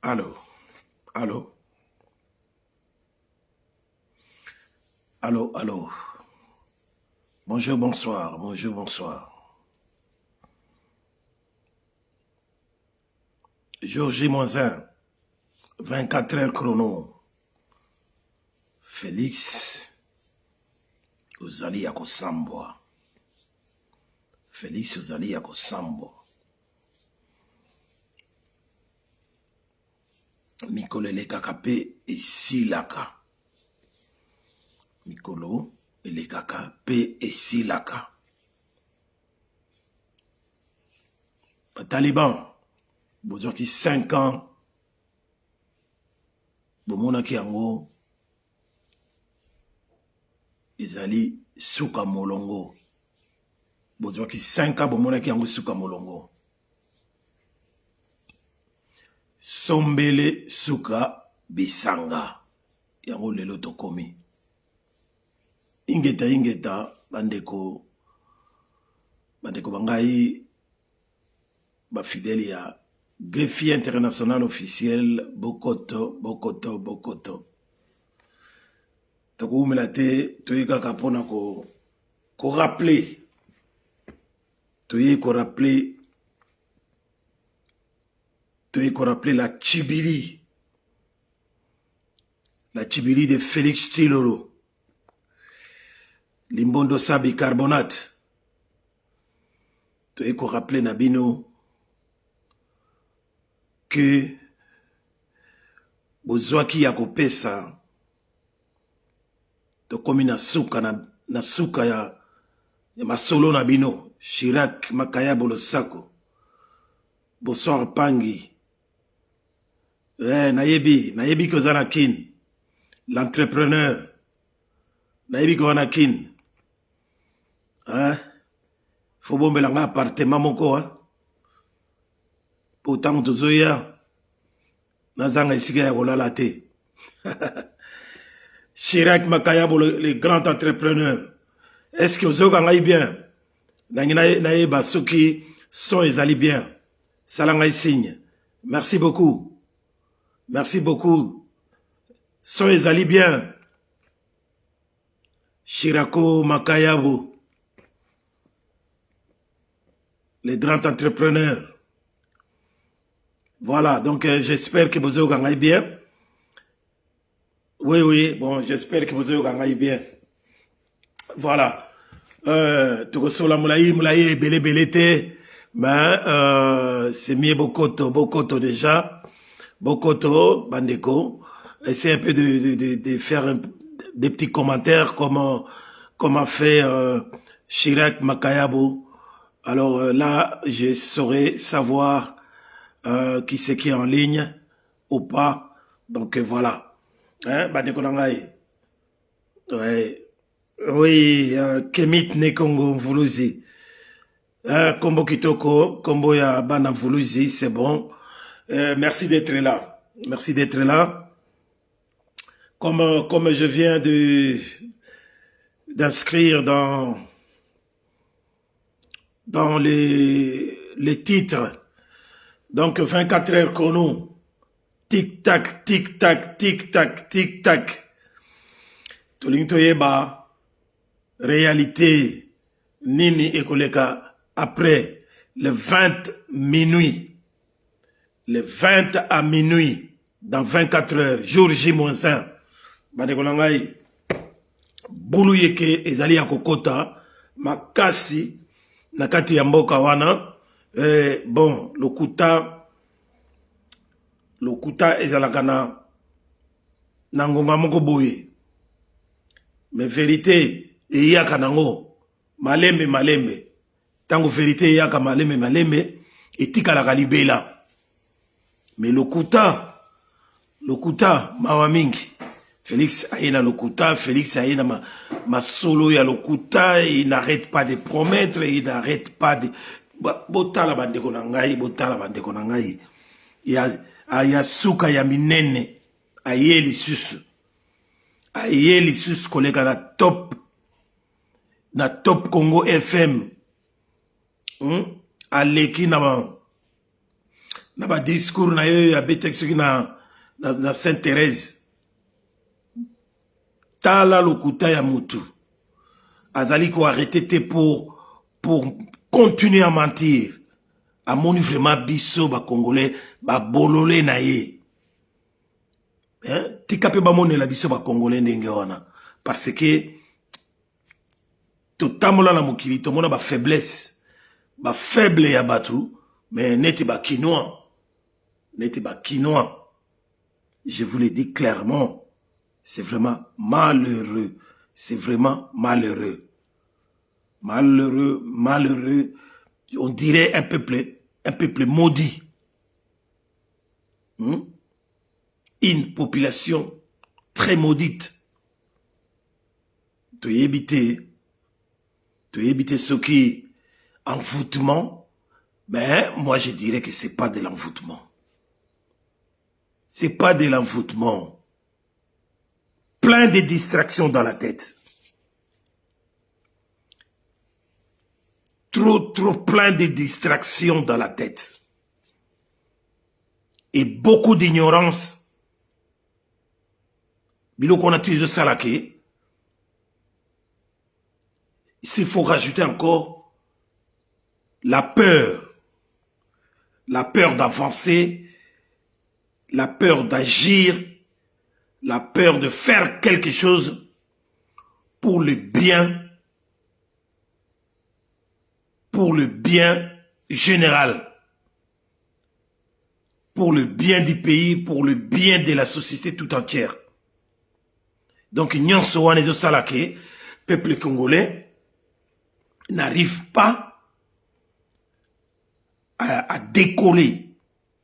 Allô, allô, allô, allô. Bonjour, bonsoir, bonjour, bonsoir. Jour J-1, 24 heures chrono. Félix, uzali ya kosambwa. Félix, uzali ya kosambwa. Mikolo elekaka pe esilaka. Mikolo elekaka pe esilaka. Taliban, bozwaki 5 ans, bomonaki yango, ezali suka molongo. Bozwaki 5 ans, bomonaki yango suka molongo. Sombele suka bisanga. Yango lelo tokomi. Ingeta, bandeko bangai, fidèle ya greffier international officiel Bokoto. Toko umela te, toye kaka pona ko rappeler. Toye ko rappeler la Tchibiri. La Tchibiri de Félix Tshilolo. Limbondo Sabi Carbonate. Toye ko rappeler Nabino que bozwaki ya kopesa tokomi na suka ya masolo na bino Chirac Makayabo Losako Bonsoir Pangi nayebi kozana kin l'entrepreneur nayebi kozana kin faut bombela nga appartement moko Pourtant, tozoya nazanga esika ya kolala te. Chirac Makayabo, le grand entrepreneur. Est-ce que vous avez bien? Naïba Soki, son ezali bien. Salanga signe. Merci beaucoup. Merci beaucoup. Son ezali bien. Chirako Makayabo, le grand entrepreneur. Voilà, donc j'espère que vous avez bien. Oui, bon, j'espère que vous avez bien. Voilà. Tokosola moulaye, belé, mais c'est mieux Bokoto déjà. Bokoto, Bandeko. Essayez un peu de faire des petits commentaires comme a fait Chirac Makayabo. Alors là, je saurais savoir qui c'est qui est en ligne ou pas. Donc voilà. Bandeko Nangai. Oui, Kemit Nekongo Mvuluzi. Kombo Kitoko, Kombo ya Bana Mvuluzi, c'est bon. Merci d'être là. Merci d'être là. Comme je viens d'inscrire dans les titres. Donc 24 heures chrono. Tic-tac, tic-tac, tic-tac, tic-tac. Tolintoyeba, réalité, Nini Ekoleka, après le 20 minuit, le 20 à minuit, dans 24 heures, jour J-1, Badekolangai, Bouluyeke, Ezali Akokota, Makasi, Nakati Yamboka Wana, bon, Lokuta Ezalakana, Nangonga Moko Boye. Mais vérité, Eyaka Nango, Malembe. Tango vérité, Eyaka Malembe, et Tika la Galibela. Mais Lokuta, Mawamingi. Félix Aïna Lokuta, Félix Aïna ma solo ya Lokuta, il n'arrête pas de promettre, il n'arrête pas de. Botala bandeko nangai. Il y a suka ya minene, ayeli susu. Ayeli sus kolega na top Congo FM aleki na na ba discours na yo ya betex na Sainte-Thérèse. Tala lokuta ya mutu. Azali ko arrêter pour continuer à mentir. A moni vraiment biso ba Congolais ba bololé na ye. Hein? Tika pe ba moni la biso ba Congolais ndenge wana. Parce que totamola na mokili to mona ba faiblesse. Ba faible ya batu, mais neti ba quinoa. Neti ba quinoa. Je vous le dis clairement, c'est vraiment malheureux. C'est vraiment malheureux. Malheureux, malheureux. On dirait un peuple maudit. Une population très maudite. Tu éviter ce qui envoûtement, mais moi je dirais que c'est pas de l'envoûtement. C'est pas de l'envoûtement. Plein de distractions dans la tête. Trop plein de distractions dans la tête. Et beaucoup d'ignorance. Bilo qu'on a tué de Salaké. S'il faut rajouter encore la peur d'avancer, la peur d'agir, la peur de faire quelque chose pour le bien général, pour le bien du pays, pour le bien de la société tout entière. Donc, Nyonso Wanezo Salake, peuple congolais, n'arrive pas à décoller,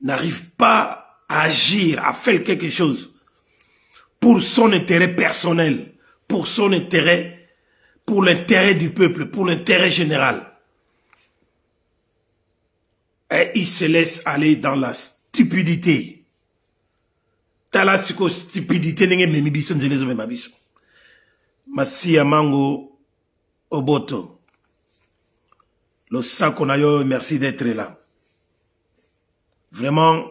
n'arrive pas à agir, à faire quelque chose pour son intérêt personnel, pour son intérêt, pour l'intérêt du peuple, pour l'intérêt général. Et il se laisse aller dans la stupidité. Tala siko stupidité nenge memibiso nzelezo memabiso. Masi Mango Oboto. Le Sakonayo, merci d'être là. Vraiment,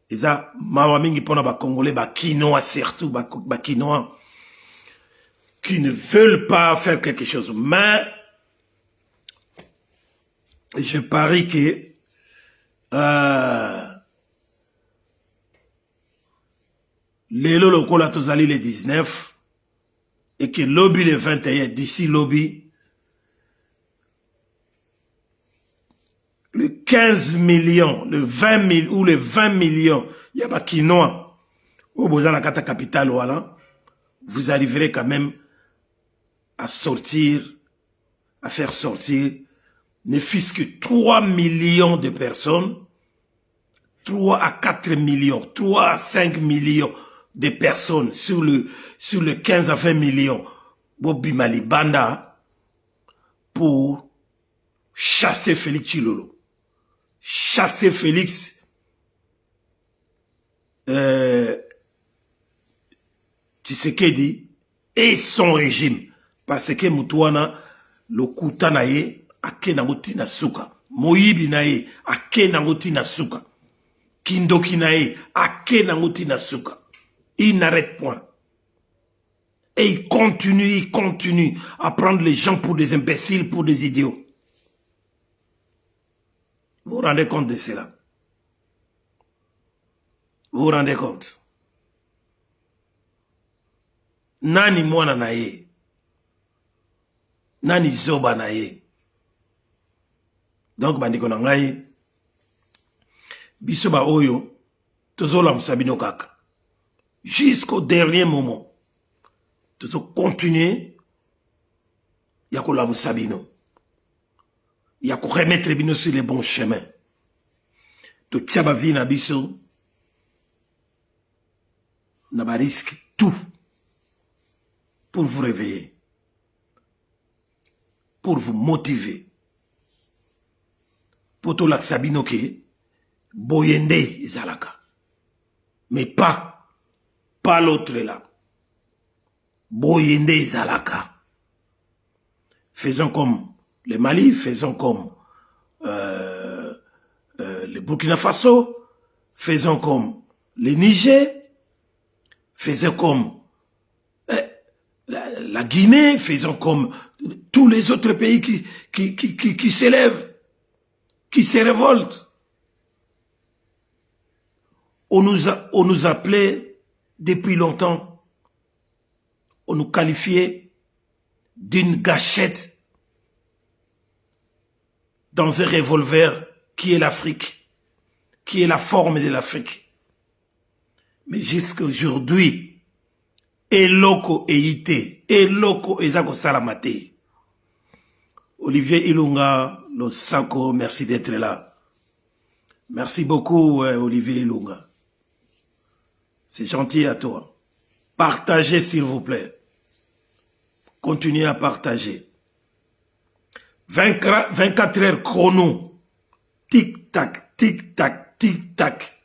Isa Mawamingi pona ba Congolais, ba quinoa surtout, ba quinoa, qui ne veulent pas faire quelque chose. Mais, je parie que Lelo Lokola Tozali le 19 et que lobby le 21, d'ici lobby, le 15 millions, le 20 000 ou les 20 millions, il y a pas quinoa, au besoin de la carte capitale, voilà, vous arriverez quand même à sortir, à faire sortir, ne fût-ce que 3 millions de personnes, 3 à 4 millions, 3 à 5 millions de personnes sur le 15 à 20 millions, Bobi Malibanda, pour chasser Félix Tshilolo. Chasser Félix Tshisekedi et son régime. Parce que Moutouana, le kuta naye, ake nangoti na suka. Moyibi naye, ake nangoti na suka. Kindoki naye, ake nangoti na suka. Il n'arrête point. Et il continue à prendre les gens pour des imbéciles, pour des idiots. Vous vous rendez compte de cela? Vous vous rendez compte? Nani mwana naye? Nani zoba naye? Donc, bandiko na ngai, biso ba oyo, tozola msabino kaka. Jusqu'au dernier moment. Tozo continuer, yako la msabino. Yako remettre bino sur les bons chemins. To tiaba vi na biso, na ba risque tout pour vous réveiller, pour vous motiver, pour to lak sabino ke boyende zalaka, mais pas l'autre là. Boyende zalaka. Faisons comme le Mali, faisons comme le Burkina Faso, faisons comme le Niger, faisons comme la Guinée, faisons comme tous les autres pays qui s'élèvent, qui se révoltent. On nous appelait depuis longtemps, on nous qualifiait d'une gâchette dans un revolver qui est l'Afrique, qui est la forme de l'Afrique. Mais jusqu'à aujourd'hui, eloko eite, eloko ezako salamate. Olivier Ilunga, Losako, merci d'être là. Merci beaucoup, Olivier Ilunga. C'est gentil à toi. Partagez, s'il vous plaît. Continuez à partager. 24 heures chrono. Tic-tac, tic-tac, tic-tac.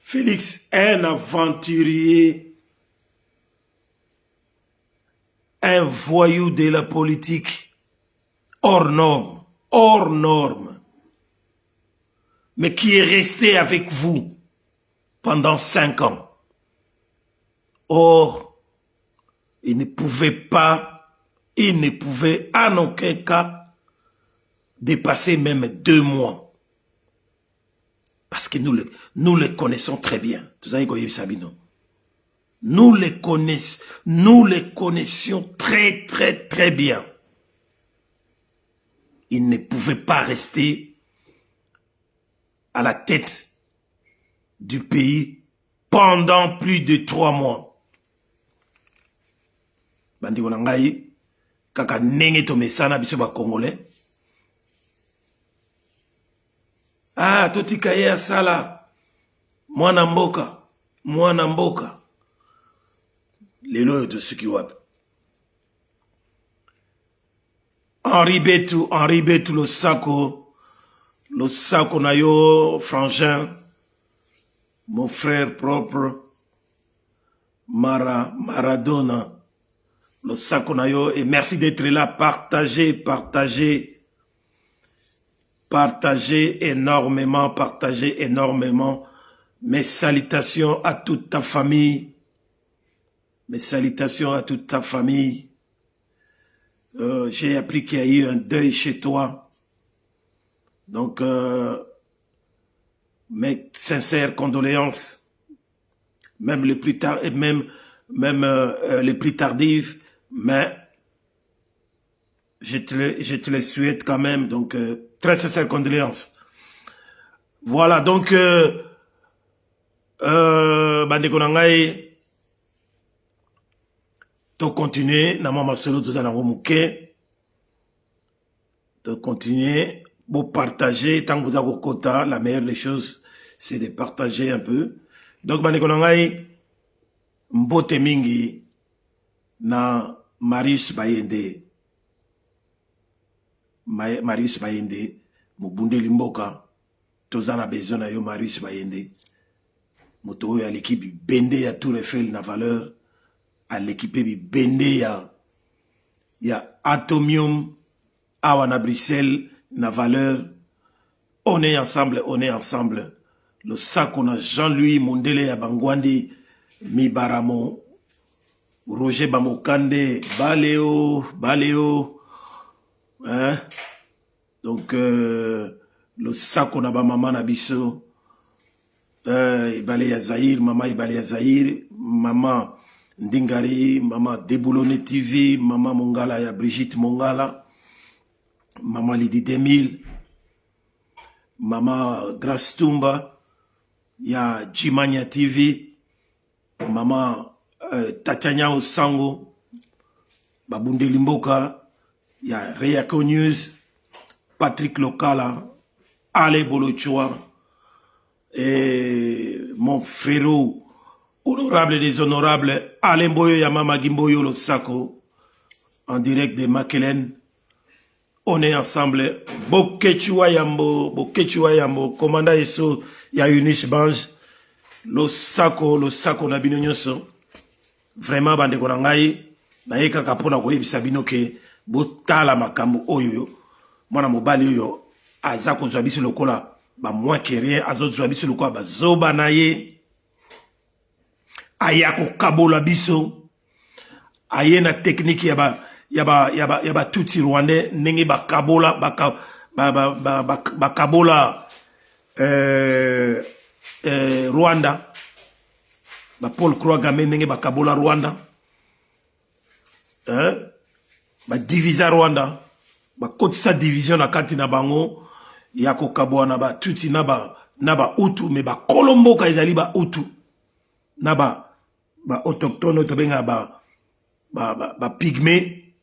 Félix, un aventurier, un voyou de la politique, hors norme, mais qui est resté avec vous pendant 5 ans. Or, il ne pouvait en aucun cas dépasser même 2 mois. Parce que nous le connaissons très bien. Nous les connaissions très, très, très bien. Il ne pouvait pas rester à la tête du pays pendant plus de 3 mois. Bandi wanangai, kaka nenge to mesana biso ba Congolais. Ah, totika ye asala. Mwana mboka. Lelo yo to suki wapi. Henri Betou, le sako na yo, frangin, mon frère propre, Maradona, le sako na yo, et merci d'être là, partagez énormément, mes salutations à toute ta famille, j'ai appris qu'il y a eu un deuil chez toi. Donc, mes sincères condoléances, même les plus tard, et même les plus tardives, mais je te les souhaite quand même. Donc, très sincères condoléances. Voilà, donc, Bandeko Nangai, to continuer, na mama solo to zanango muke, to continuer, pour partager, tant que vous avez quota, la meilleure des choses, c'est de partager un peu. Donc, Bandeko Nangai, mbote mingi, na Marius Bayende, mubunde limboka, tozana besoin na yo Marius Bayende, moto ya l'équipe bende ya Tour Eiffel na valeur, à l'équipe bende ya Atomium, awa Bruxelles, na valeur, on est ensemble. Le sac on a Jean-Louis Mondele ya Bangwandi, Mibaramo, Roger Bamokande, Baléo, hein? Donc, le sac on a maman Nabiso, Ibale ya Zahir, maman Ibale ya Zahir, maman Ndingari, maman Déboulonné TV, maman Mongala ya Brigitte Mongala, maman Lydie Demil, maman Grace Tumba, ya Jimania TV, maman Tatiana Osango, Babunde Limboka, ya Reako News, Patrick Lokala, Ale Bolochoa, et mon frérot, honorable et déshonorable, Alain Boyo Yamama Gimboyo Losako, en direct de Makelen. On est ensemble. Bokechua Yambo, commandant Yeso, ya Unish Banj, Losako na bino nyonso. Vraiment, bande konangai, na yeka kapona koyebisa bino ke, botala makambo oyo, mwana mobali oyo, aza kozwa biso lokola, ba moins que rien azozwa biso le quoi ba zoba na ye aya ko kabola biso aye na technique ya ba tuti rwandais ndenge ba kabola ba kabola Rwanda ba Paul Kagame ndenge ba kabola Rwanda ba divisa Rwanda ba kotisa division na kati na bango ya ko kabwa na ba tuti na ba utu me ba kolomboka ezali ba utu na ba autochtone to benga ba pygmée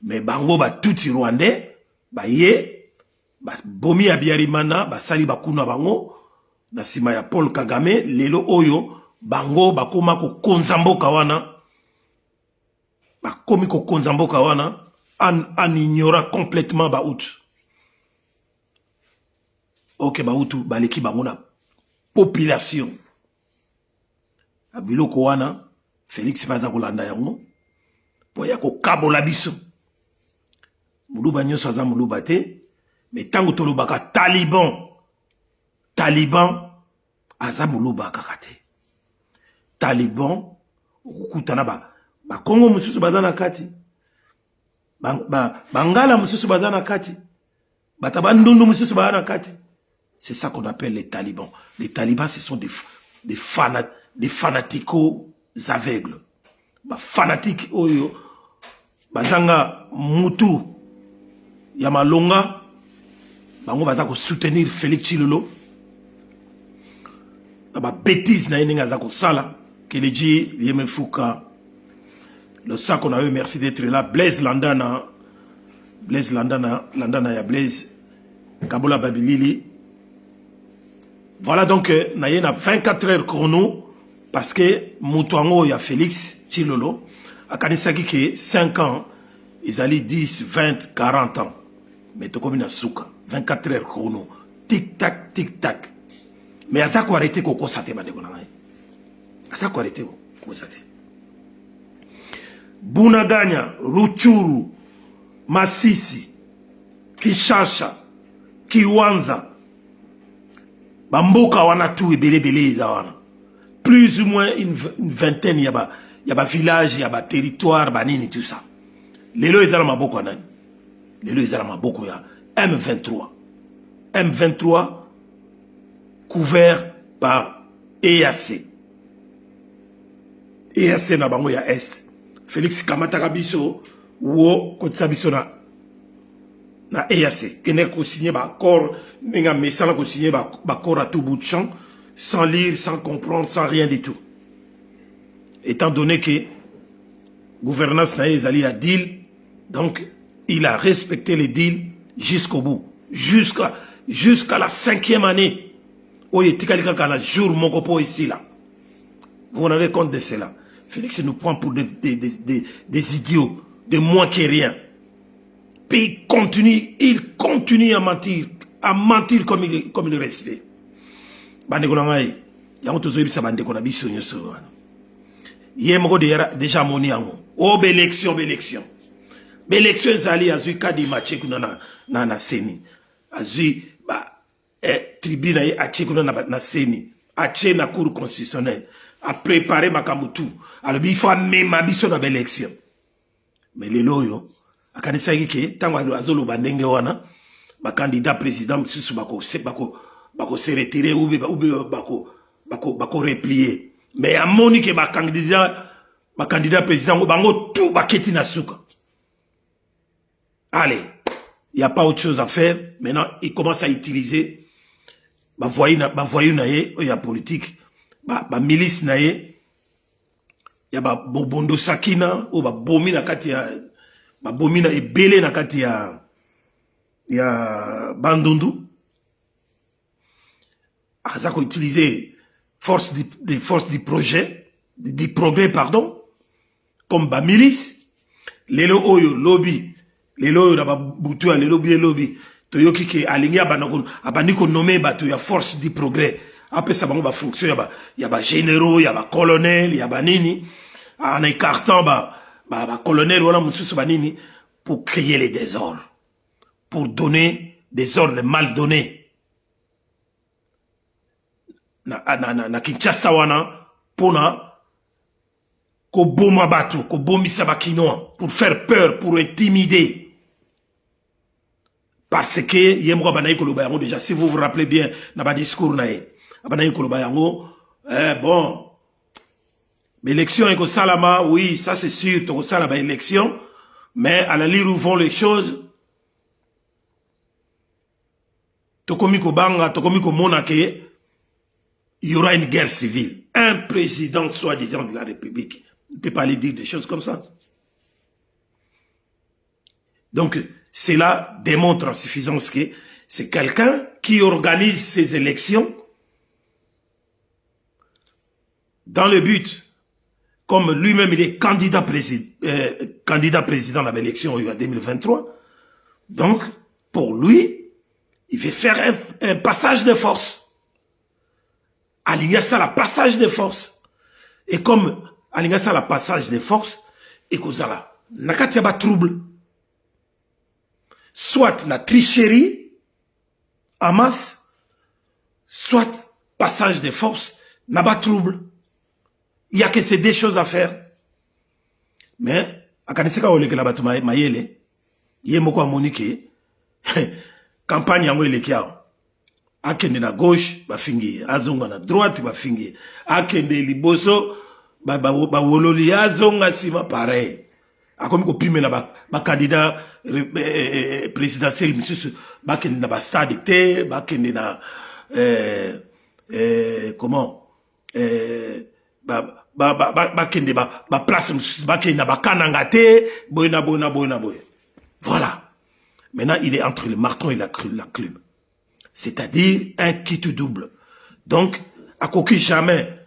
mais bango ba tuti rwandais ba ye ba bomi ya biarimana ba sali ba kuna bango na sima ya Paul Kagame lelo oyo bango bakoma ko konzamboka wana bakomi ko konzamboka wana en ignora complètement ba utu. Ok ba utu baleki bango na population abiloko wana Félix baza kolanda yango po ya ko kabola biso muluba nyonso aza muluba te mais tango tolobaka Taliban aza muluba kaka te Taliban okukutana ba Kongo mususu baza na kati bangala mususu baza na kati batabandundu mususu baza na kati. C'est ça qu'on appelle les talibans. Les talibans, ce sont des fanaticos aveugles. Ba fanatiques oyo bazanga mutu ya malonga bango baza ko soutenir Félix Tshilolo. Ba bêtise na yenga za ko sala Kelechi Liemefuka. Le ça qu'on a eu, merci d'être là. Blaise Landana ya Blaise Kabola Babilili. Voilà donc, na 24 heures chrono, parce que Moutouango y a Félix Tshilolo, à Kanisaki qui 5 ans, ils allaient 10, 20, 40 ans. Mais tout comme une souka, 24 heures chrono, tic-tac, tic-tac. Mais à ça qu'on arrête qu'on constate, à ça qu'on arrête qu'on constate. Bunaganya, Ruchuru, Masisi, Kinshasa, Kiwanza, Bamboka wana tout ebele wana. Plus ou moins une vingtaine yaba village, yaba territoire, banini tout ça. Lelo ezala maboko anani. Lelo ezala maboko ya M23. M23 couvert par EAC. EAC na bango ya Est. Félix Kamata biso wo kotisa biso na EAC, qui n'est qu'au signé accord, n'a message qu'au signé accord à tout bout de champ, sans lire, sans comprendre, sans rien du tout. Étant donné que gouvernance n'a pas à deal, donc il a respecté les deals jusqu'au bout, jusqu'à la 5e année. Où il y a un jour mon copo ici là. Vous vous rendez compte de cela? Félix nous prend pour des idiots, de moins que rien. Puis il continue à mentir comme il respecte. Bande konangai, yango tozoyi bisa bande kona biso nyoso wana. Ye moko déjà moni yango. Oh bélection. Bélection zali azui kadi matché kuna na seni. Azui tribune ye aché kuna na seni. Aché na cour constitutionnelle. A préparé makamutu. Alors il faut même biso na bélection. Mais les loyo akanisa yiki tango azolo bandenge wana ba candidat président mususu bako se retirer ou bako replier mais a moni ke ba candidat président bango tout baketi na suka. Allez, il y a pas autre chose à faire. Maintenant il commence à utiliser ba voyou na ye ya politique ba milice na ye ya ba bondo sakina ou ba bomi na kati ya ba bomina ebele na kati ya bandundu aza ko utiliser force du progrès pardon comme ba milice lelo oyo lobby lelo oyo na ba butu ya lobby toyoki ke alingi abandi ko nommer bato ya force du progrès apesa bango ba fonction ya ba généraux ya ba colonel ya ba nini en écartant colonel wala mususu banini pour créer les désordres, pour donner des ordres mal donnés. na Kinshasa wana pona ko boma bato ko bomisa bakinoa pour faire peur, pour intimider. Parce que yemro banayi koloba yango déjà, si vous vous rappelez bien na ba discours nae banayi koloba yango bon l'élection est au salama, oui, ça c'est sûr, au salama élection, mais à la lire où vont les choses, tokomiko banga, tokomiko monake, il y aura une guerre civile. Un président soi-disant de la République ne peut pas aller dire des choses comme ça. Donc, cela démontre en suffisance que c'est quelqu'un qui organise ces élections dans le but, comme lui-même il est candidat président à l'élection en 2023, donc, pour lui, il veut faire un passage de force. Aligner ça, la passage de force. Et comme aligner ça, la passage de force, et que ça, nakati yaba trouble. Soit la tricherie, en masse, soit passage de force, n'a pas trouble. Il n'y a que ces deux choses à faire. Mais, à Kaniseka Oleke la batu mayele, yemoko amonike, campagne yango elekia. Akende na gauche, ba fingi, azonga na droite, ba fingi. Akende liboso, ba wololi, azonga sima pareil. Akomi ko pime na ba candidat présidentiel, monsieur, ba kende na ba stade te, ba kende na, comment, ba kende ba place, ba kende na ba kananga te, boyna. Voilà. Maintenant, il est entre le marteau et la clume. C'est-à-dire un quitte double. Donc, à coquille jamais,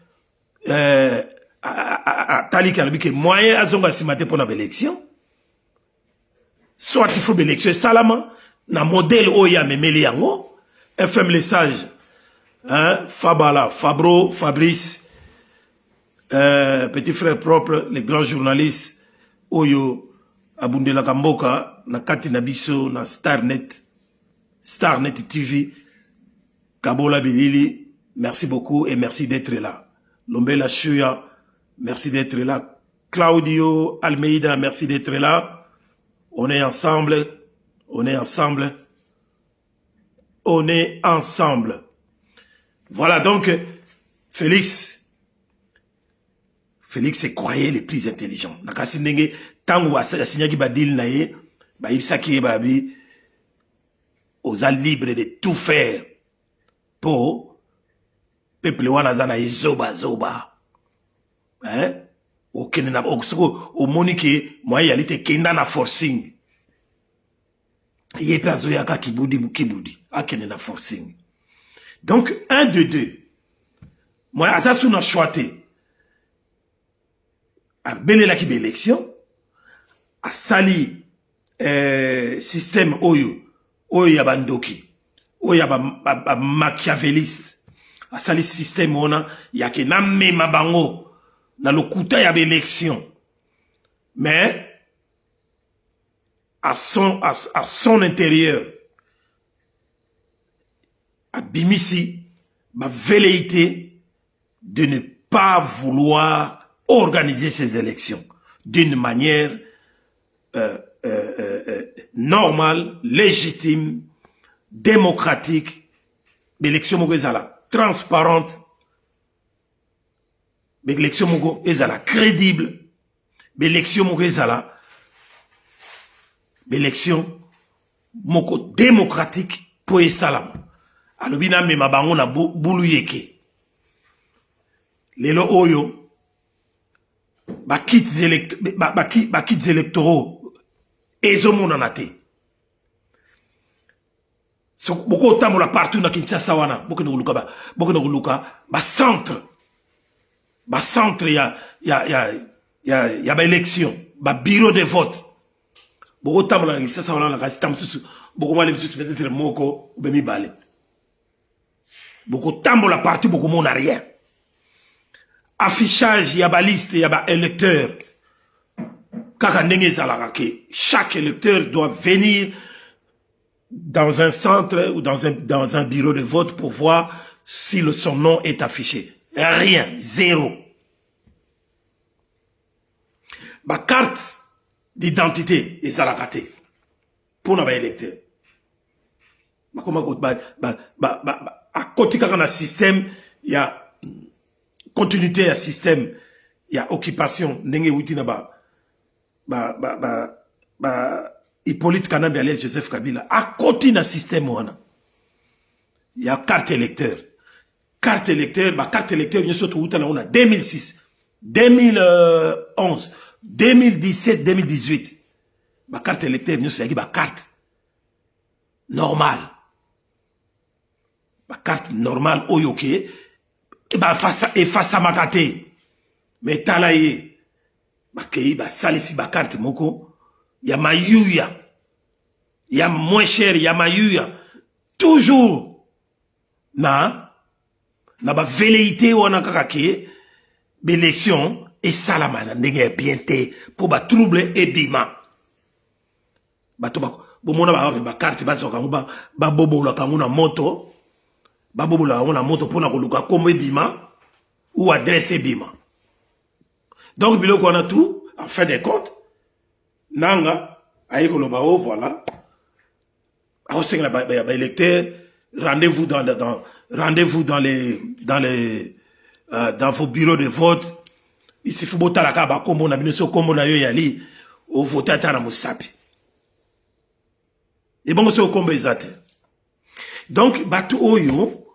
tali kalabi que moyen à zonga simate pour l'élection, soit il faut l'élection salama, na modèle oya memeli yango, FM message, hein, Fabala, Fabro, Fabrice, petit frère propre, les grands journalistes, Oyo, Abundela Kamboka, na Kati Nabiso, na Starnet TV, Kabola Bilili, merci beaucoup et merci d'être là. Lombela Chuya, merci d'être là. Claudio Almeida, merci d'être là. On est ensemble. Voilà donc, Félix est croyé les plus intelligents. Nakasi ndenge, tango asinyaki badil na ye, ba ibsaki babi, osa libre de tout faire pour peuple wana zana zoba. Hein? Okene na au monike moi yalite kenda na forcing. Yepe azoyaka kibudi akene na forcing. Donc un de deux. Moi asasu na choité. A belela ki élection a sali système oyo yabandoki oyo yaba machiavéliste a sali système ona yake na mema bango na lokuta ya élection, mais à son intérieur a bimisi ba velléité de ne pas vouloir organiser ces élections d'une manière normale, légitime, démocratique, l'élection mogo ezala transparente, l'élection mogo ezala crédible, l'élection mogo ezala l'élection mogo démocratique pour esalam. Alobina mema bango na bulu yeke. Lelo oyo ba kits électoraux ezomona te. So boko tamola partout na Kinshasa wana, boko no luka ba centre ya ba élection, ba bureau de vote. Boko tamola na Kinshasa wana na kasi tamsusu, boko mali msusu peut-être moko ou bemi balé. Boko tamola partout, boko mona rien. Affichage, yaba liste, yaba électeur. Chaque électeur doit venir dans un centre ou dans un bureau de vote pour voir si son nom est affiché. Rien, zéro. Ma carte d'identité est à la carte pour nos électeurs. À côté de un système, il y a continuité à système, il y a occupation. Hippolyte Kanambe Aliel Joseph Kabila. À côté d'un système, il y a carte électeur. Carte électeur, carte électeur, bien sûr, on a 2006, 2011, 2017, 2018. Ma carte électeur, bien sûr, il y a carte normale. Ma carte normale, oyoke, face à ma carte. Mais talaye, salisi, ma carte, moko, il y a ma yuya. Il y a moins cher, il y a ma yuya. Toujours, na velléité ou na kakake, l'élection, et salamana, n'est bien té, pour troubler et bima. Ba carte, bobo la kanguna moto, bobo la moto pour na koluka comme bima, ou adresse bima. Donc, bilo qu'on a tout, en fin de compte, nanga, aïkoloba, voilà. Rendez-vous rendez-vous dans vos bureaux de vote. Ici, faut botter la kaba comme on a bien sûr comme on a eu yali au vote à la moussapi. Et bon, c'est au combat exact. Donc, batou oyo,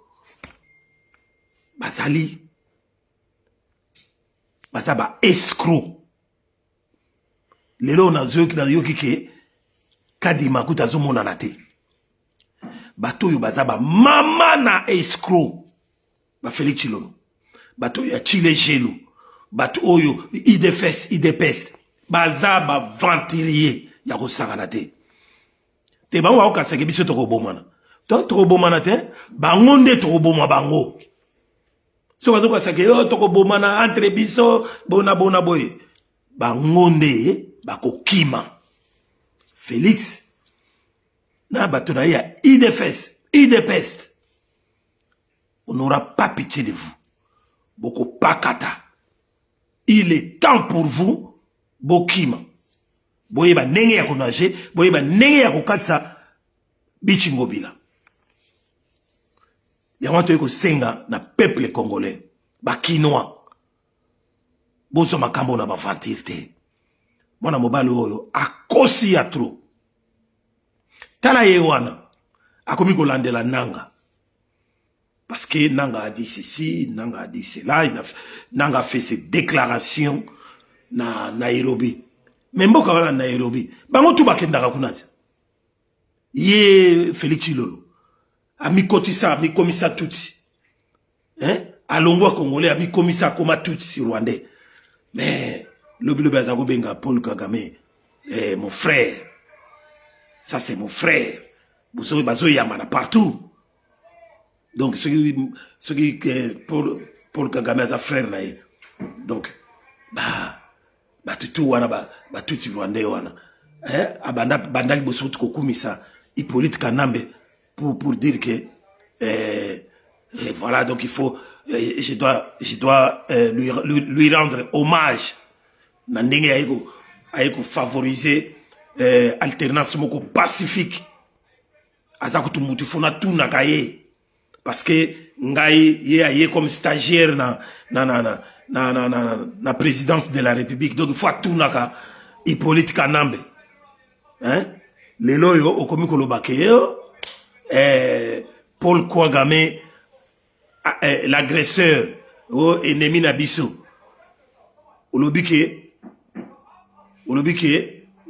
bazali, bazaba escroc. Lelo na zo ki na yo kike, kadima kuta zo monanate. Bato yo bazaba mama na escroc. Ba Félix Tshilombo. Bato ya Chile Gelo. Bato oyo idepest. Bazaba ventilier ya kosakanate. Te ba wa okaseke biso toko bomana. Toko bomana te, ba ngonde toko bomana bango. So bazo kaseke yo toko bomana entre biso bona boy. Ba ngonde ba kokima. Félix na batona ya idepest. On n'aura pas pitié de vous. Boko pakata. Il est temps pour vous, bokima. Boye ba nenge ya konaje, boye ba nenge ya kokatsa bichingobila. Yawanto yeko senga na peuple congolais, ba kinois. Bozo makambo na ba vantirte. Mwana mobali oyo akosi ya trop. Tala yewana akomi kolandela nanga. Parce que Nanga a dit ceci, Nanga a dit cela, Nanga a fait ses déclarations na Nairobi. Même si on Nairobi, bango tout bakendaka kunati. Ye Félix Tshilombo. A mi kotisa, mi komisa tuti. Hein? A longwa congolais, a mi komisa koma tuti rwandais. Mais le Bazago Benga Paul Kagame, mon frère. Ça c'est mon frère. Vous savez, Bazo Yamana partout. Donc, ce qui Paul Kagame a frère na. Donc, tout wana tout rwandais wana. Hein? Abanda bandaki boso to kokumisa Hippolyte Kanambe pour dire que voilà, donc il faut je dois lui rendre hommage. Na ndenge aiko favoriser alternance moko pacifique. Azaku tumutu fona tout na kaye. Parce que ngai ye comme stagiaire na présidence de la République. Donc il faut tout naka Hippolyte Kanambe. Hein? Lelo yo okomi kolobake yo Paul Kagame l'agresseur ennemi na biso. Olobike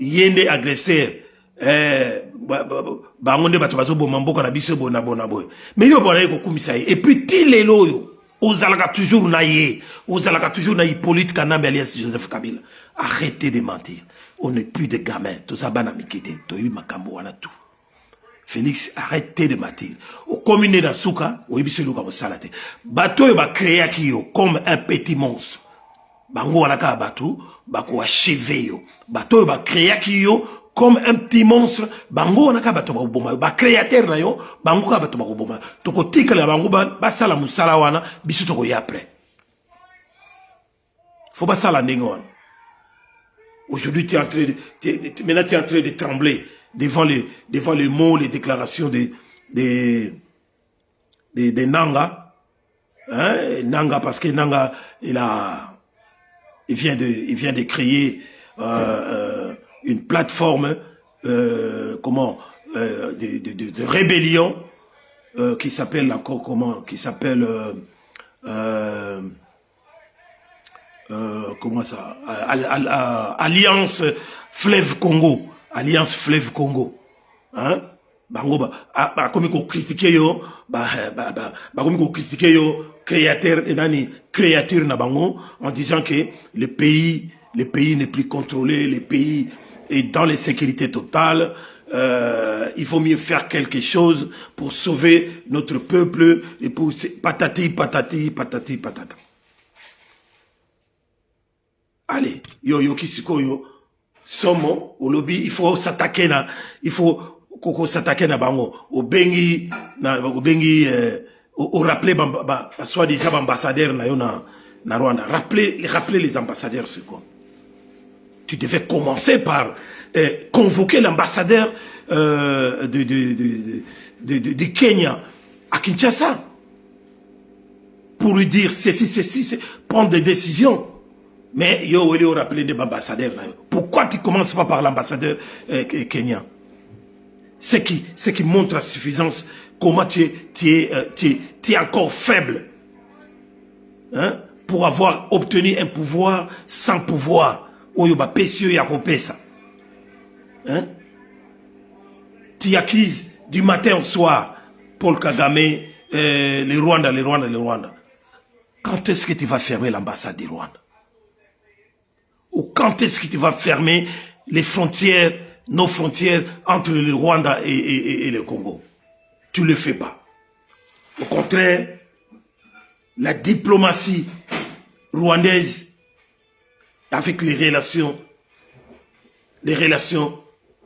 yende agresseur bangonde bato bazo boma mboka na biso bona boy. Mais yo bona ko kumisa et puis ti lelo yo ozalaka toujours na ye, ozalaka toujours na Hippolyte Kanambe alias Joseph Kabila. Arrêtez de mentir. On n'est plus des gamins. Tout ça bana mikite, to yi makambo wana tout. Félix, arrêtez de mentir. Au commune na suka, o yibiso luka ko salate. Bato yo ba créer ki yo comme un petit monstre. Bango wana ka bato, ba ko achever yo. Bato yo ba créer ki yo comme un petit monstre, bango na ka bato ba boma, ba créateur na yo, bango ka bato ba boma. Toko tikala bango ba sala musala wana, bisu toko ya après. Faut pas ça la ndenge. Aujourd'hui, maintenant tu es en train de trembler devant les mots, les déclarations des Nanga. Hein? Nanga, parce que Nanga, il vient de créer une plateforme de rébellion qui s'appelle encore comment? Qui s'appelle comment ça? Alliance Fleuve Congo. Alliance Fleuve Congo. Hein? Bango comme ko critiquer yo comme ko critiquer yo créateur et nani créature na bango en disant que le pays n'est plus contrôlé, le pays est dans l'insécurité totale. Il faut mieux faire quelque chose pour sauver notre peuple et pour patati patati patati patata. Allez, yo kisiko yo somo au lobby, il faut s'attaquer koko s'attaquer na bango au bengi au rappeler soi-disant ambassadeur na Rwanda. Rappeler les ambassadeurs, c'est quoi? Tu devais commencer par convoquer l'ambassadeur du Kenya à Kinshasa pour lui dire ceci, prendre des décisions. Mais yo il rappeler des ambassadeurs. Pourquoi tu commences pas par l'ambassadeur kenyan? C'est qui montre à suffisance comment tu es encore faible, hein, pour avoir obtenu un pouvoir sans pouvoir. Oyoba pesio ya kopesa. Hein? Tu acquises du matin au soir Paul Kagame, les Rwanda. Quand est-ce que tu vas fermer l'ambassade du Rwanda? Ou quand est-ce que tu vas fermer les frontières, nos frontières entre le Rwanda et le Congo? Tu ne le fais pas. Au contraire, la diplomatie rwandaise avec les relations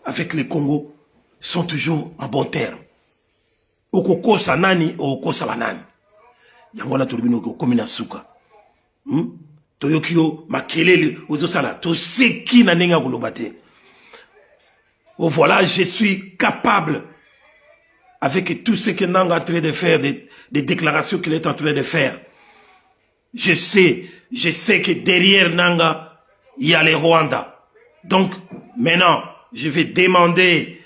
avec le Congo sont toujours en bon terme. Okoko sanani, okoko sabanani. Yangola turbino komina suka. Toyokio makelele ozosala to seki na nenga kolobate. Oh voilà, je suis capable avec tout ce que Nanga est en train de faire, des déclarations qu'il est en train de faire. Je sais que derrière Nanga, il y a les Rwandais. Donc, maintenant, je vais demander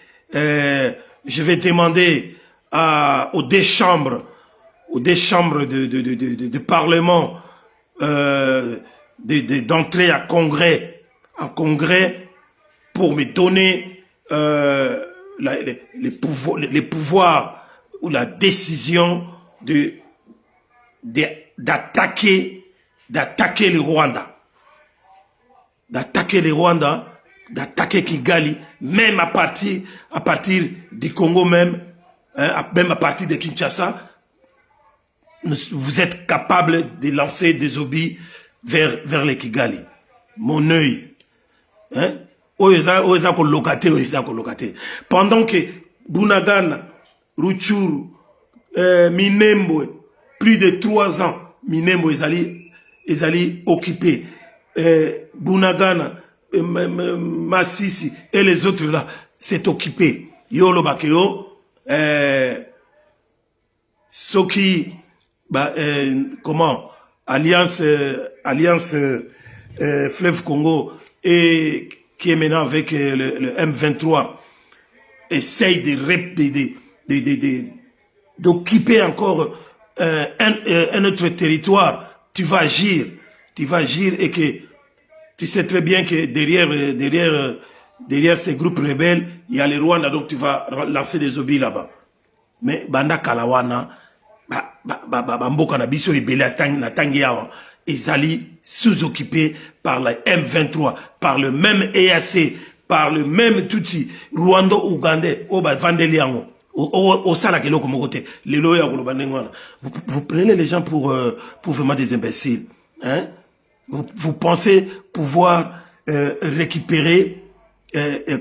aux deux chambres de Parlement d'entrer en congrès pour me donner les pouvoirs ou la décision d'attaquer le Rwanda. D'attaquer le Rwanda, d'attaquer Kigali, même à partir du Congo même à partir de Kinshasa. Vous êtes capable de lancer des obus vers les Kigali. Mon œil. Hein? Pendant que Bunagana, Rutshuru, Minembwe, plus de 3 ans, Minembwe est allé occuper. Bunagana, Massisi et les autres là, s'est occupé. Yolo Bakeo, Soki, comment, Alliance Fleuve Congo, et qui est maintenant avec le M23, essaye d'occuper encore un autre territoire. Tu vas agir et que tu sais très bien que derrière ces groupes rebelles, il y a les Rwandais, donc tu vas lancer des obus là-bas. Mais Banda Kalawana, Mboka na biso ebele na tangiawa, ezali sous-occupé par la M23, par le même EAC, par le même Tutsi, Rwando-Ougandais, Vandeliango, au Salakelo comme côté, les loyers vous prenez les gens pour vraiment des imbéciles, hein? Vous pensez pouvoir récupérer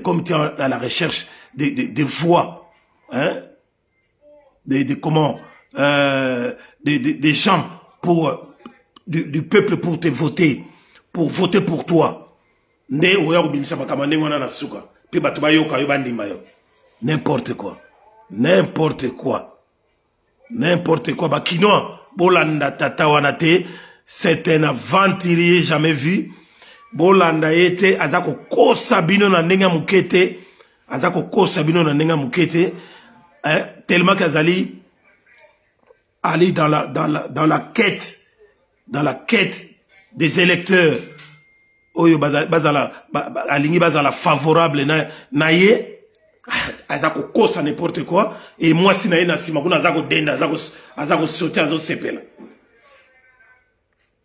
comme tu es à la recherche des voix, hein, des gens pour, du peuple pour te voter, pour voter pour toi. N'importe quoi. N'importe quoi. N'importe quoi. Bah, Kinoa, Bolanda Tata Wanate, c'est un aventurier jamais vu. Bolanda ete, azako kosa bino na nenga mukete, azako kosa bino na nenga mukete, tellement qu'Azali allait dans la quête des électeurs. Oyo alingi bazala favorable na ye azako kosa n'importe quoi et moi si na ye na sima kuna azako denda azako sauter azo sepela.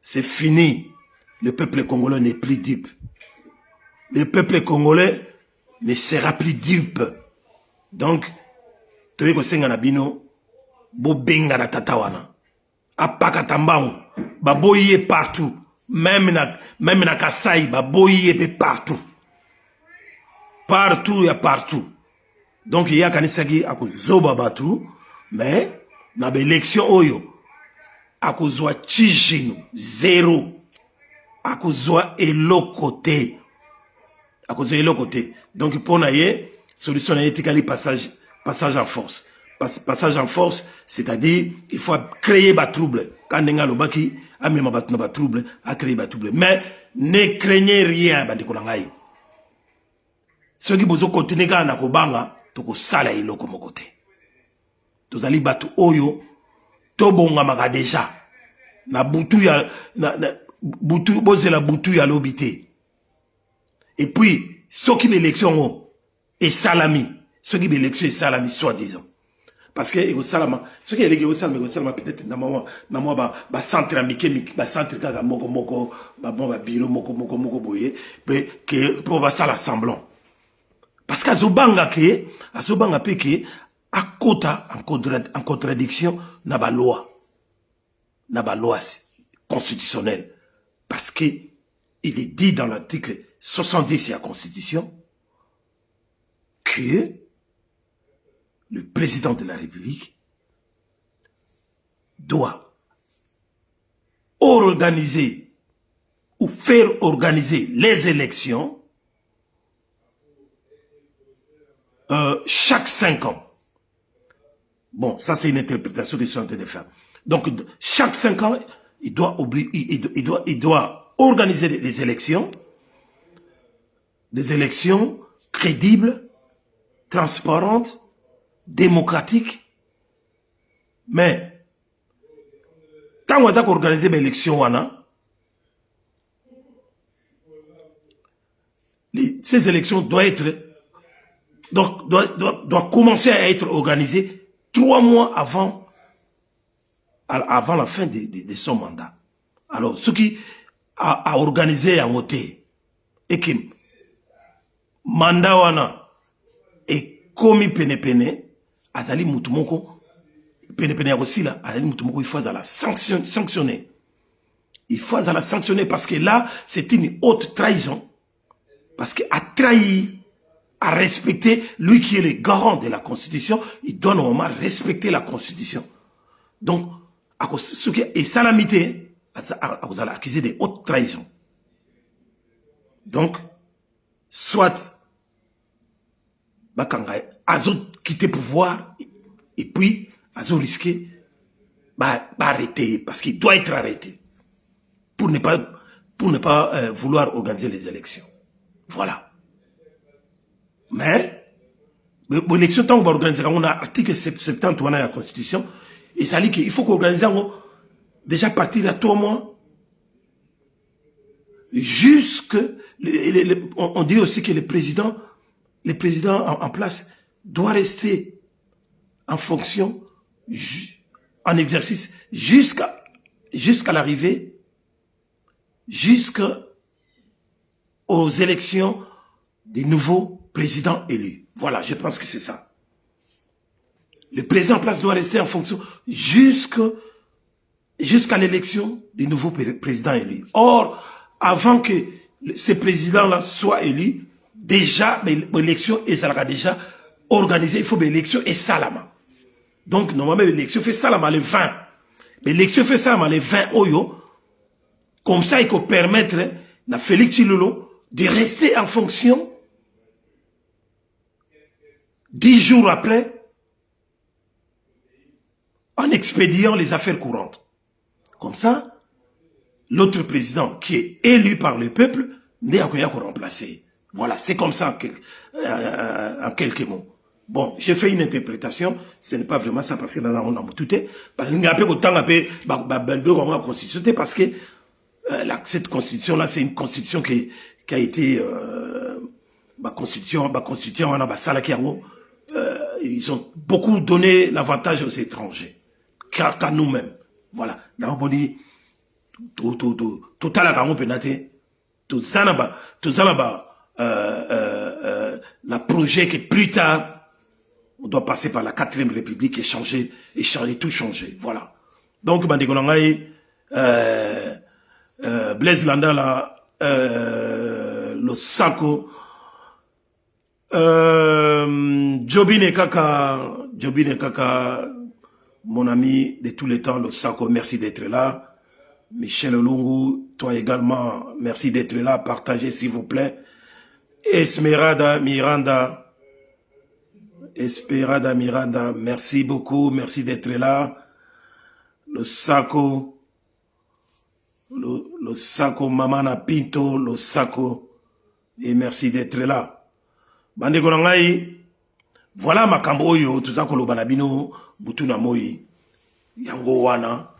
C'est fini. Le peuple congolais n'est plus dupe. Le peuple congolais ne sera plus dupe. Donc toye ko senga na bino bo benga na tatawana apaka tambangu baboye partout. Même na Kasaï, Baboye est partout. Partout, il y a partout. Donc, il y a Kanisagi à cause Zoba Batou, mais, dans l'élection, Oyo, à cause de Tijinu, zéro. À cause de Elo côté. À cause de Elo côté. Donc, pour naïe, solution éthique, passage en force. Passage en force, c'est-à-dire, il faut créer des troubles. Quand on a le baki, a même un trouble, a créé des troubles. Mais ne craignez rien, bandikolangay. Ceux qui vous continuent à nakobanga, toko sala ilo comme côté. Tozali batu oyo, tobonga maga déjà. Na butu ya, butu, bozela butu ya lobité. Et puis, ceux qui l'élection est salami. Ceux qui l'élection est salami, soi-disant. Parce que ce qui est légué au salami peut-être dans moi centre amiqué centre kaga moko bureau moko boye que pour ça l'assemblant parce qu'azobanga pe que à kota en contradiction na ba loi constitutionnelle parce que il est dit dans l'article 70 de la Constitution que le président de la République doit organiser ou faire organiser les élections chaque 5 ans. Bon, ça c'est une interprétation qu'ils sont en train de faire. Donc, chaque 5 ans, il doit organiser des élections crédibles, transparentes, démocratique, mais quand on a organisé l'élection, ces élections doivent commencer à être organisées 3 mois avant la fin de son mandat. Alors, ce qui a organisé en voté et que mandat wana est commis pene azali mutumoko pene ya kosila azali mutumoko il faut la sanctionner. Il faut la sanctionner parce que là c'est une haute trahison parce que a trahi, a respecté lui qui est le garant de la Constitution, il doit normalement respecter la Constitution. Donc ce qui est salamité vous allez accuser de haute trahison. Donc soit Bakanga Azo quitter pouvoir et puis Azo risquer arrêter parce qu'il doit être arrêté pour ne pas vouloir organiser les élections. Voilà. Mais l'élection tant qu'on va organiser, on a article 70 on a la Constitution et ça dit qu'il faut qu'on organise déjà partir à 3 mois jusque on dit aussi que le président en place doit rester en fonction, en exercice, jusqu'à l'arrivée, jusqu'aux élections des nouveaux présidents élus. Voilà, je pense que c'est ça. Le président en place doit rester en fonction jusqu'à l'élection des nouveaux présidents élus. Or, avant que ces présidents-là soient élus, déjà, l'élection est déjà organisée, il faut l'élection et salama. Donc, normalement, l'élection fait salama le 20. Mais l'élection fait salama le 20 oyo. Comme ça, il peut permettre à Félix Tshilolo de rester en fonction 10 jours après, en expédiant les affaires courantes. Comme ça, l'autre président qui est élu par le peuple n'est à quoi remplacer. Voilà, c'est comme ça en quelques mots. Bon, j'ai fait une interprétation, ce n'est pas vraiment ça parce que là, on a tout parce qu'il y a peu de temps, parce que cette constitution-là, c'est une constitution qui a été ils ont beaucoup donné l'avantage aux étrangers qu'à nous-mêmes. Voilà. Donc on dit tout à la pénalité, tout ça la projet que plus tard on doit passer par la 4e République et changer, tout changer. Voilà. Donc Blaise Landa là, le Sako, Jobine Kaka, mon ami de tous les temps, le Sako, merci d'être là. Michel Olungu, toi également, merci d'être là. Partagez s'il vous plaît. Esmeralda Miranda, merci beaucoup, merci d'être là. Le Sako, le Sako, Mamana Pinto, le Sako, et merci d'être là. Bande Gonangai, voilà ma kamboyo, tout ça kolo banabino, butuna moi, yango wana,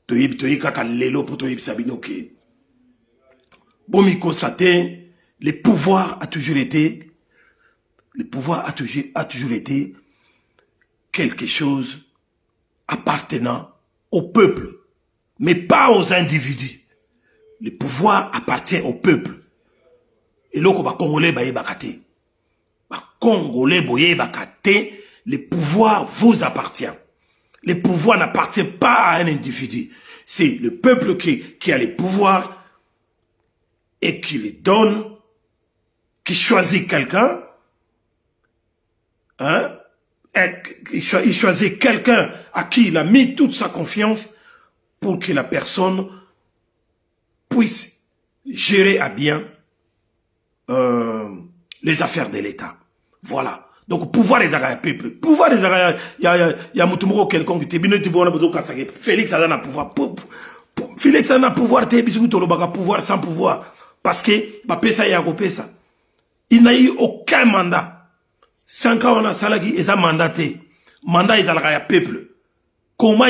toyi kaka lelo pour toyi sabino ke. Bomi constaté, le pouvoir a toujours été quelque chose appartenant au peuple, mais pas aux individus. Le pouvoir appartient au peuple. Et là, les Congolais, le pouvoir vous appartient. Le pouvoir n'appartient pas à un individu. C'est le peuple qui a le pouvoir et qui le donne, qui choisit quelqu'un, hein, il choisit quelqu'un à qui il a mis toute sa confiance pour que la personne puisse gérer à bien les affaires de l'État. Voilà. Donc, pouvoir des Arabes, peuple. Pouvoir des Arabes, il y a Moutoumoro quelqu'un qui te Félix a un pouvoir. Félix a un pouvoir, pouvoir sans pouvoir. Parce que, il n'a eu aucun mandat. 5 ans, on a salagi, il a mandaté. Mandat, il a un peuple. Comment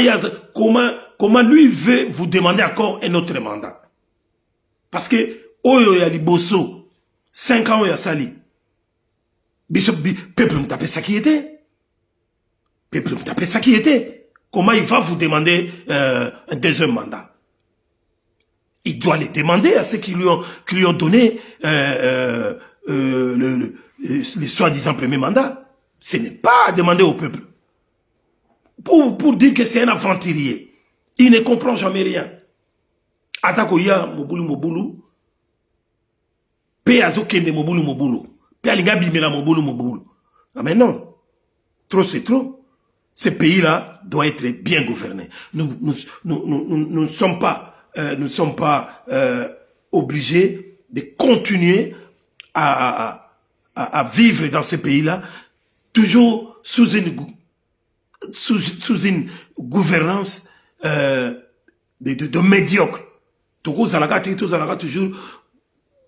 lui veut vous demander encore un autre mandat? Parce que, Oyo ya liboso, 5 ans, il a sali. Peuple me tapait ça qui était. Peuple me tapait ça qui était. Comment il va vous demander un deuxième mandat? Il doit les demander à ceux qui lui ont donné les soi-disant premier mandat. Ce n'est pas à demander au peuple. Pour dire que c'est un aventurier. Il ne comprend jamais rien. Azakoya Mobulu. Pe Azokende Mobulu. Pe Alinga Bimela Mobulu. Ah mais non. Trop c'est trop. Ce pays-là doit être bien gouverné. Nous ne sommes pas obligés de continuer à vivre dans ce pays-là, toujours sous une gouvernance de médiocre. Toujours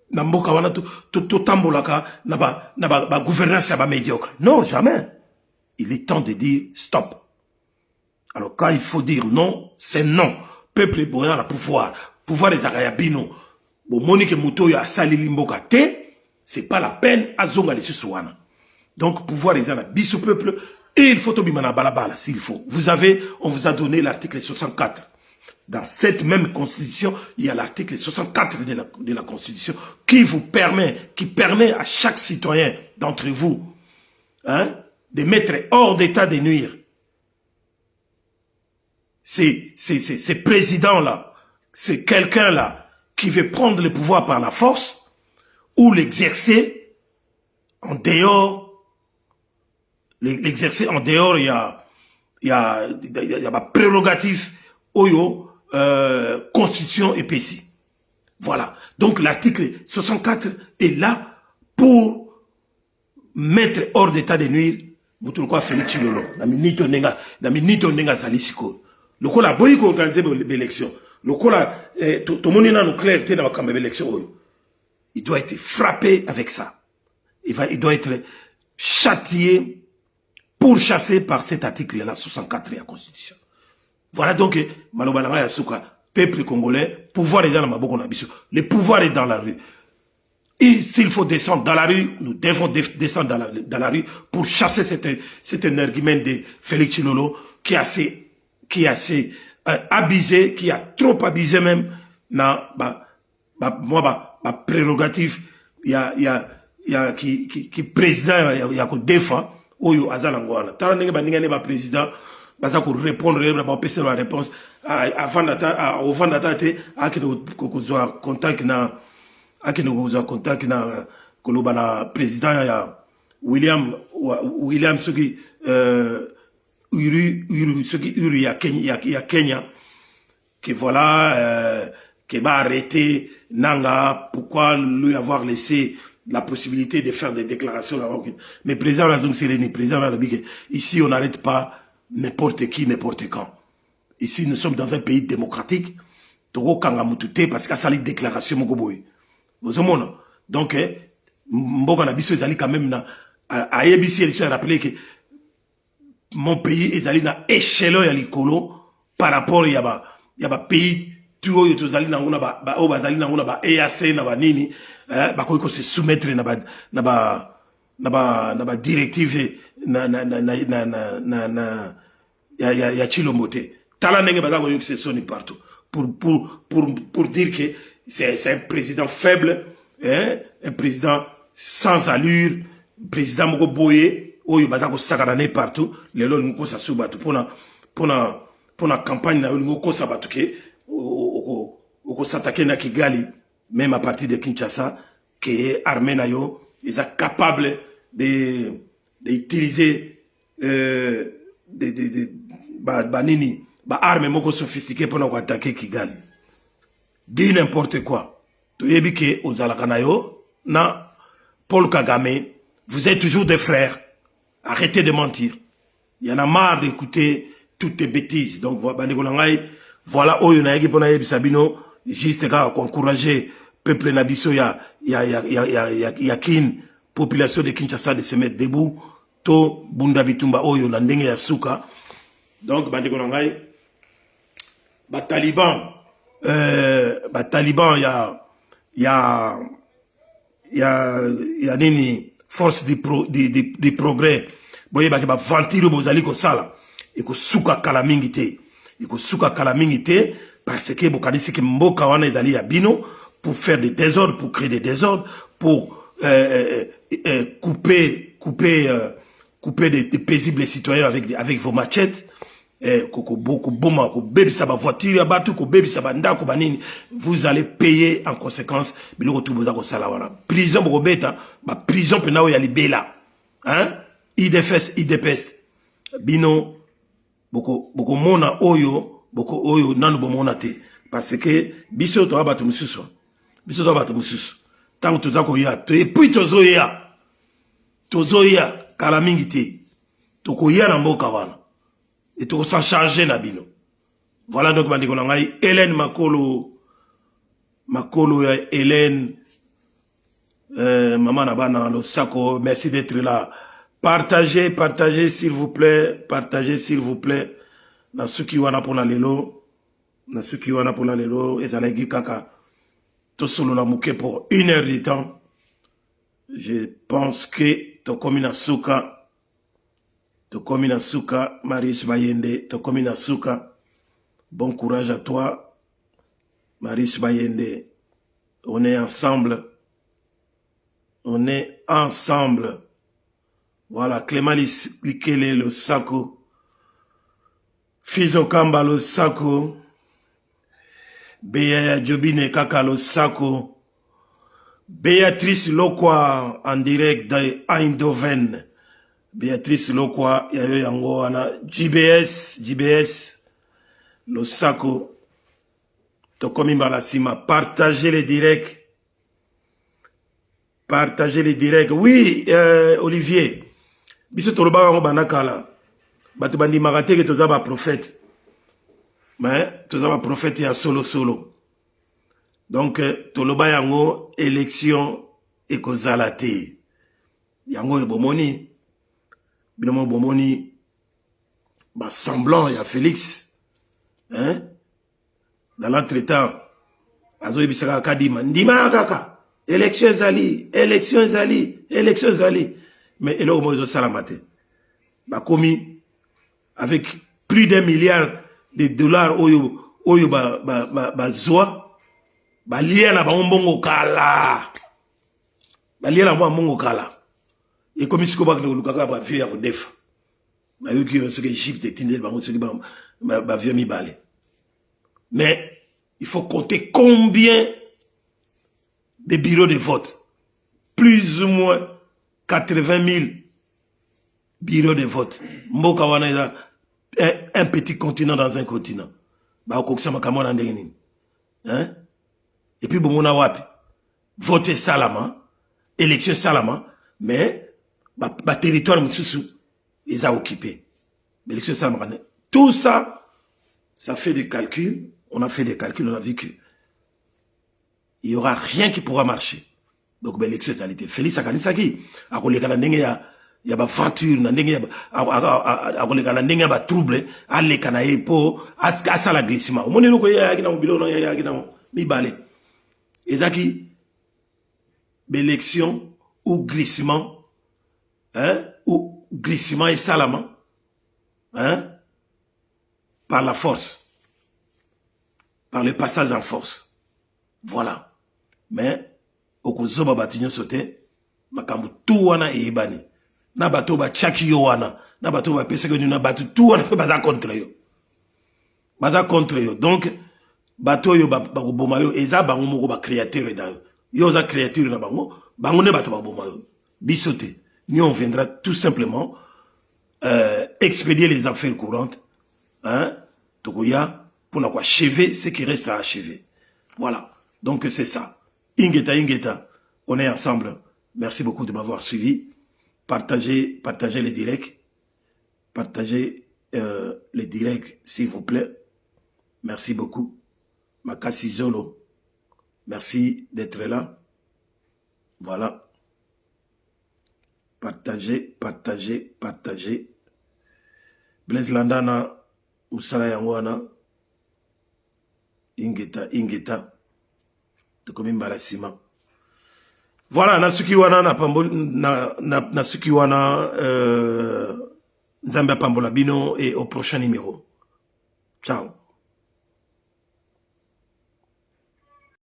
Namboka wana to tambolaka na gouvernance ya médiocre. Non, jamais. Il est temps de dire stop. Alors quand il faut dire non, c'est non. Peuple est boyant à pouvoir. Pouvoir des Arayabino. Bon, Monique Mouto ya sali limboka te, c'est pas la peine à zonga les susouana. Donc pouvoir des Arabisou peuple, et il faut tobimana balabala s'il faut. On vous a donné l'article 64. Dans cette même constitution, il y a l'article 64 de la constitution qui permet à chaque citoyen d'entre vous, hein, de mettre hors d'état de nuire ces présidents-là, c'est quelqu'un-là qui veut prendre le pouvoir par la force ou l'exercer en dehors, l'exercer en dehors, il y a ma prérogative, oyo, constitution épaissie. Voilà. Donc l'article 64 est là pour mettre hors d'état de nuire Mutuluko Félix Chilolo. Nami nito nenga salisiko. Le coup la boy ko organiser l'élection. Le coup la tout monde n'a nous clair dans la élection. Il doit être frappé avec ça. Il doit être châtié, pourchassé par cet article-là, 64 de la Constitution. Voilà donc, Malobalanga Yasuka, peuple congolais, pouvoir est dans la Maboko Nabiso. Le pouvoir est dans la rue. Et s'il faut descendre dans la rue, nous devons descendre dans la rue pour chasser cet énergumène de Félix Chilolo qui est assez abusé, qui a trop abusé même, na, ma prérogative, il y a qui président, il y a qui défend, oyo azalangwana. Tala nenge ba ninga ne ba président, baza ko répondre, ba pese la réponse, avant d'attendre, à qui nous contact na, aki nous contact na koloba na président ya William soki uru ya Kenya que voilà que va arrêter Nanga, pourquoi lui avoir laissé la possibilité de faire des déclarations là. Mais président Razum Sireni, président Arabique, ici on n'arrête pas n'importe qui n'importe quand. Ici nous sommes dans un pays démocratique. Toro kanga mutute parce que ça les déclarations mogoboy. Donc, Mboka Nabiso ezali quand même na à ABC elle a rappelé que mon pays ezali na échelon ya likolo par rapport ya ba pays tout yo tozali na ngona ba o bazali na ngona ba EAC na ba nini ba ko se soumettre na ba directive ya Chilombote tala ndenge baza ko yokse soni partout pour dire que c'est un président faible, hein, un président sans allure, président moko boye, oyo bazako sakarane partout, lelo nuko sa subatu pour na campagne na nuko sa batuke, oko s'attaquer na Kigali, même à partir de Kinshasa, que armée na yo, ils sont capables d'utiliser banini, armes moko sophistiquées pour attaquer Kigali. Dis n'importe quoi. Toyebike Ozalakanayo, na Paul Kagame, vous êtes toujours des frères. Arrêtez de mentir. Il y en a marre d'écouter toutes tes bêtises. Donc voilà, Oyo Naegi Ponaye Sabino, juste pour encourager peuple Nabiso, ya kin, population de Kinshasa de se mettre debout, to Bunda Bitumba Oyo Nandenge Yasuka. Donc Bandegonangai, Taliban. Taliban, il y a nini force du progrès. Boye ba ventilo bozali ko sala. Iko suka kalamingite. Iko suka kalamingite parce que bokanisi ke mboka wana ezali ya bino pour faire des désordres, pour créer des désordres, pour couper des paisibles citoyens avec vos machettes. Vous allez payer en conséquence. Prison prison penao ya libela. Hein? IDPS. Bino boko mona oyo nanu bomona te parce que biso to abatu mususu. Tant que tozako ya et puis tozoya kala mingi te. Toko ya na mboka wana. Et tout ça chargé Nabino. Voilà donc bandiko nangai Hélène Makolo ya Hélène maman Nabana lo sako, merci d'être là. Partagez s'il vous plaît, na suki wana pona lelo ezalaki kaka to solo la muke pour 1 heure de temps. Je pense que to komina suka Tokomina Souka, Marius Bayende, Tokomina Souka. Bon courage à toi, Marius Bayende. On est ensemble. Voilà, Clément Likele, le Sako. Fizo Kamba, le Sako. Beya Jobine Kaka, le Sako. Béatrice Lokwa en direct de Eindhoven. Béatrice Lokwa, yayo yango ana JBS, Losako, Tokomi Malasima, partagez les directs. Partagez les directs. Oui, Olivier, biso toloba yango banakala. Bato bandi marate que toza ba prophète. Mais toza ba prophète ya solo. Donc, toloba yango élection ekozala te. Yango ebomoni. Binomo bomoni. Ba semblant ya Félix. Hein? Dans l'entretemps. Azo ebisaka kadima. Ndima kaka. Élection zali. Mais elo mozo salamate. Ba komi avec plus d'1 milliard de dollars oyo ba zoa. Balia na mbongo kala. Balia na mbongo kala. Et comme si ko ba lukaka ba vie ya kodefa. Ba yoki ce que Égypte tindel bango ce qui ba vie mi balé. Mais il faut compter combien de bureaux de vote. Plus ou moins 80 000 bureaux de vote. Mboka wana un petit continent dans un continent. Ba okokisa makamwa na ndenge nini. Hein? Et puis, bon, on a wapi. Voter salama, élection salama, mais, ba territoire, ils ont occupé. L'élection salama. Tout ça, ça fait des calculs. On a fait des calculs, on a vu que il y aura rien qui pourra marcher. Donc, l'élection, ça a été Félix Akanisaki. A koleka ndenge ya ba aventure, ndenge ya a koleka ndenge ba trouble, a leka na yepo, asa la glissement. Au monde loko ya kina mobilo no ya kina mi balé. Ezaki, l'élection ou glissement, hein, ou glissement et salama, hein, par la force, par le passage en force. Voilà. Mais, au kuzoba batinyo sote, makambu tout wana e ebani. Na bato ba chaki yo wana, na bato ba pese que na bato tout wana baza contre yo. Baza contre yo. Donc, bato yo ba boma yo eza bango moko ba créateur da yo za créature na bango ne bato ba boma yo bisote nous on viendra tout simplement expédier les affaires courantes hein tokoya pour na quoi achever ce qui reste à achever. Voilà, donc c'est ça. Ingeta on est ensemble. Merci beaucoup de m'avoir suivi. Partagez les directs, partagez les directs s'il vous plaît. Merci beaucoup. Makasi Zolo, merci d'être là. Voilà. Partagez. Blaise Landana, Moussala Yangwana, Ingeta, Tokomimbala Sima. Voilà, Nasuki Wana, Nasuki Wana, Nzambia Pambola Bino, et au prochain numéro. Ciao.